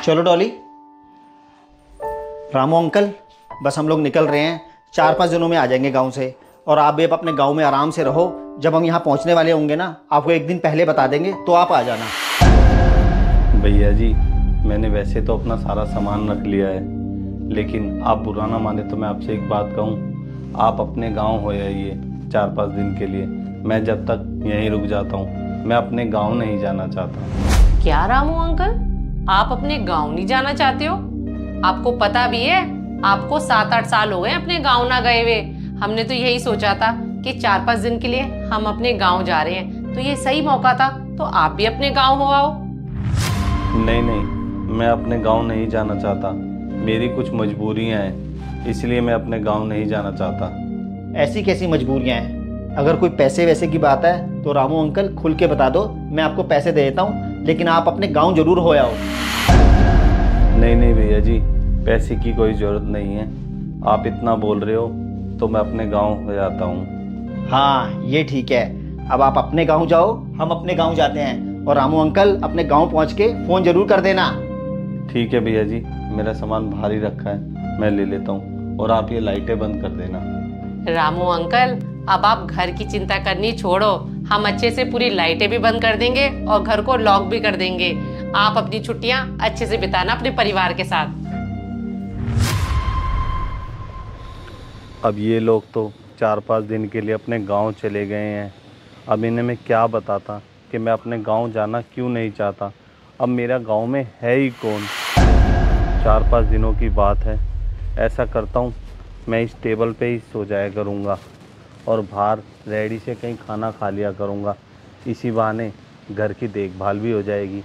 चलो डॉली। रामू अंकल, बस हम लोग निकल रहे हैं, 4-5 दिनों में आ जाएंगे गांव से। और आप भी अब अपने गांव में आराम से रहो। जब हम यहाँ पहुँचने वाले होंगे ना, आपको एक दिन पहले बता देंगे, तो आप आ जाना। भैया जी, मैंने वैसे तो अपना सारा सामान रख लिया है, लेकिन आप बुरा ना माने तो मैं आपसे एक बात कहूँ। आप अपने गांव हो आइए 4-5 दिन के लिए। मैं जब तक यहीं रुक जाता हूँ, मैं अपने गांव नहीं जाना चाहता। क्या रामू अंकल, आप अपने गांव नहीं जाना चाहते हो? आपको पता भी है आपको 7-8 साल हो गए अपने गांव ना गए हुए। हमने तो यही सोचा था कि 4-5 दिन के लिए हम अपने गांव जा रहे हैं, तो ये सही मौका था, तो आप भी अपने गांव हो आओ। नहीं नहीं, मैं अपने गांव नहीं जाना चाहता। मेरी कुछ मजबूरियां हैं, इसलिए मैं अपने गांव नहीं जाना चाहता। ऐसी कैसी मजबूरियाँ हैं? अगर कोई पैसे वैसे की बात है तो रामू अंकल खुल के बता दो, मैं आपको पैसे दे देता हूँ, लेकिन आप अपने गांव जरूर हो आओ। नहीं नहीं भैया जी, पैसे की कोई ज़रूरत नहीं है। आप इतना बोल रहे हो तो मैं अपने गांव हो जाता हूँ। हाँ, ये ठीक है। अब आप अपने गांव जाओ, हम अपने गांव जाते हैं। और रामू अंकल, अपने गांव पहुंच के फ़ोन जरूर कर देना। ठीक है भैया जी, मेरा सामान बाहर ही रखा है, मैं ले लेता हूँ। और आप ये लाइटें बंद कर देना। रामू अंकल, अब आप घर की चिंता करनी छोड़ो, हम अच्छे से पूरी लाइटें भी बंद कर देंगे और घर को लॉक भी कर देंगे। आप अपनी छुट्टियां अच्छे से बिताना अपने परिवार के साथ। अब ये लोग तो 4-5 दिन के लिए अपने गांव चले गए हैं। अब इन्हें मैं क्या बताता कि मैं अपने गांव जाना क्यों नहीं चाहता। अब मेरा गांव में है ही कौन। 4-5 दिनों की बात है। ऐसा करता हूँ, मैं इस टेबल पे ही सो जाया करूँगा और बाहर रेडी से कहीं खाना खा लिया करूँगा। इसी बहाने घर की देखभाल भी हो जाएगी।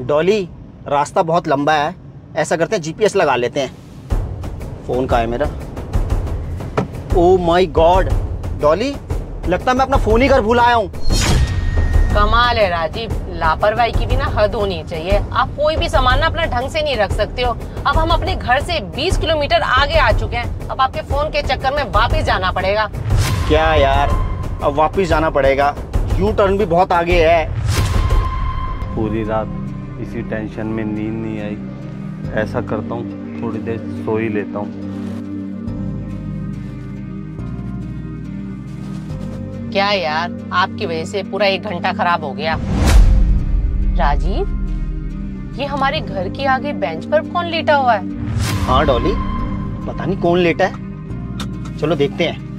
डॉली, रास्ता बहुत लंबा है, ऐसा करते हैं जीपीएस लगा लेते हैं। फ़ोन कहाँ है मेरा? ओ माय गॉड डॉली, लगता है मैं अपना फ़ोन ही घर भूल आया हूँ। कमाल है राजीव, लापरवाही की भी ना हद होनी चाहिए। आप कोई भी सामान ना अपना ढंग से नहीं रख सकते हो। अब हम अपने घर से 20 किलोमीटर आगे आ चुके हैं, अब आपके फोन के चक्कर में वापस जाना पड़ेगा। क्या यार, अब वापस जाना पड़ेगा? यू टर्न भी बहुत आगे है। पूरी रात इसी टेंशन में नींद नहीं आई। ऐसा करता हूँ, थोड़ी देर सो ही लेता हूँ। क्या यार, आपकी वजह से पूरा 1 घंटा खराब हो गया। राजीव, ये हमारे घर के आगे बेंच पर कौन लेटा हुआ है? हाँ डॉली, पता नहीं कौन लेटा है, चलो देखते हैं।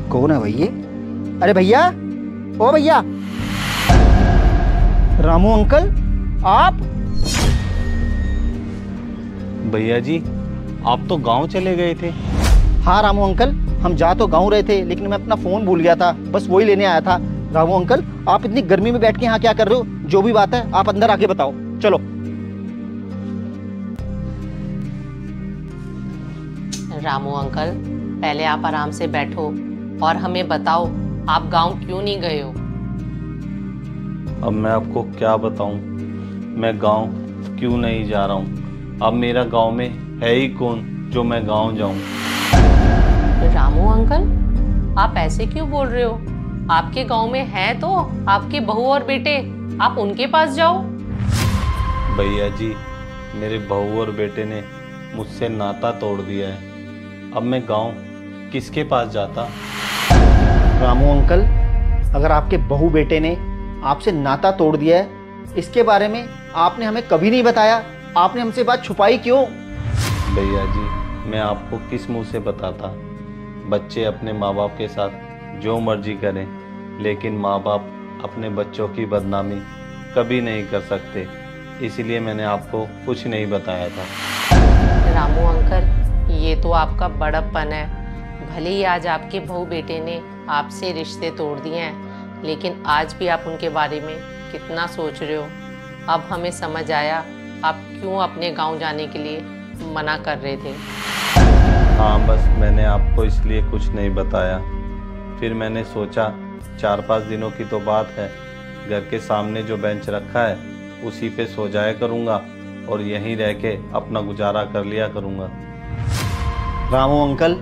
कौन है भाई ये? अरे भैया, ओ भैया। रामू अंकल, आप? भैया जी, आप तो गांव चले गए थे। हाँ रामू अंकल, हम जा तो गांव रहे थे, लेकिन मैं अपना फ़ोन भूल गया था, बस वही लेने आया था। रामू अंकल, आप इतनी गर्मी में बैठ के यहाँ क्या कर रहे हो? जो भी बात है आप अंदर आके बताओ, चलो। रामू अंकल, पहले आप आराम से बैठो और हमें बताओ, आप गांव क्यों नहीं गए हो? अब मैं आपको क्या बताऊं, मैं गांव क्यों नहीं जा रहा हूं। अब मेरा गांव में है ही कौन जो मैं गांव जाऊं। रामू अंकल, आप ऐसे क्यों बोल रहे हो? आपके गांव में है तो आपकी बहू और बेटे, आप उनके पास जाओ। भैया जी, मेरे बहू और बेटे ने मुझसे नाता तोड़ दिया है। अब मैं गांव किसके पास जाता? रामू अंकल, अगर आपके बहू बेटे ने आपसे नाता तोड़ दिया है, इसके बारे में आपने हमें कभी नहीं बताया। आपने हमसे बात छुपाई क्यों? भैया जी, मैं आपको किस मुंह से बताता। बच्चे अपने माँ बाप के साथ जो मर्जी करें, लेकिन माँ बाप अपने बच्चों की बदनामी कभी नहीं कर सकते। इसलिए मैंने आपको कुछ नहीं बताया था। रामू अंकल, ये तो आपका बड़प्पन है। भले ही आज आपके बहू बेटे ने आपसे रिश्ते तोड़ दिए हैं, लेकिन आज भी आप उनके बारे में कितना सोच रहे हो। अब हमें समझ आया आप क्यों अपने गांव जाने के लिए मना कर रहे थे। हाँ, बस मैंने आपको इसलिए कुछ नहीं बताया। फिर मैंने सोचा 4-5 दिनों की तो बात है, घर के सामने जो बेंच रखा है उसी पे सो जाया करूँगा और यहीं रह के अपना गुजारा कर लिया करूँगा। रामू अंकल,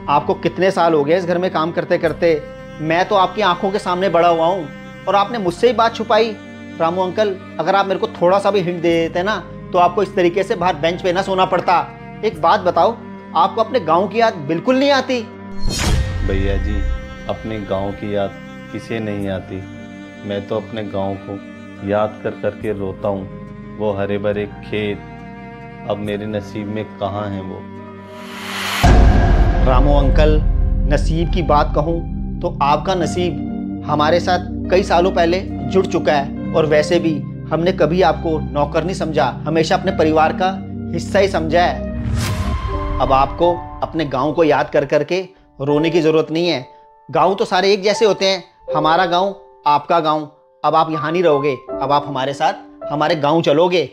आपको कितने साल हो गए इस घर में काम करते करते। मैं तो आपकी आंखों के सामने बड़ा हुआ हूँ और आपने मुझसे ही बात छुपाई। रामू अंकल, अगर आप मेरे को थोड़ा सा भी हिंट दे देते ना तो आपको इस तरीके से बाहर बेंच पे ना सोना पड़ता। एक बात बताओ, आपको अपने गांव की याद बिल्कुल नहीं आती? भैया जी, अपने गांव की याद किसे नहीं आती। मैं तो अपने गांव को याद कर कर के रोता हूँ। वो हरे भरे खेत अब मेरे नसीब में कहाँ हैं वो। रामू अंकल, नसीब की बात कहूँ तो आपका नसीब हमारे साथ कई सालों पहले जुड़ चुका है। और वैसे भी हमने कभी आपको नौकर नहीं समझा, हमेशा अपने परिवार का हिस्सा ही समझा है। अब आपको अपने गांव को याद कर करके रोने की ज़रूरत नहीं है। गांव तो सारे एक जैसे होते हैं, हमारा गांव, आपका गांव। अब आप यहाँ नहीं रहोगे, अब आप हमारे साथ हमारे गांव चलोगे।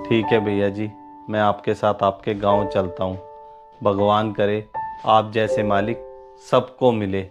ठीक है भैया जी, मैं आपके साथ आपके गांव चलता हूँ। भगवान करे आप जैसे मालिक सबको मिले।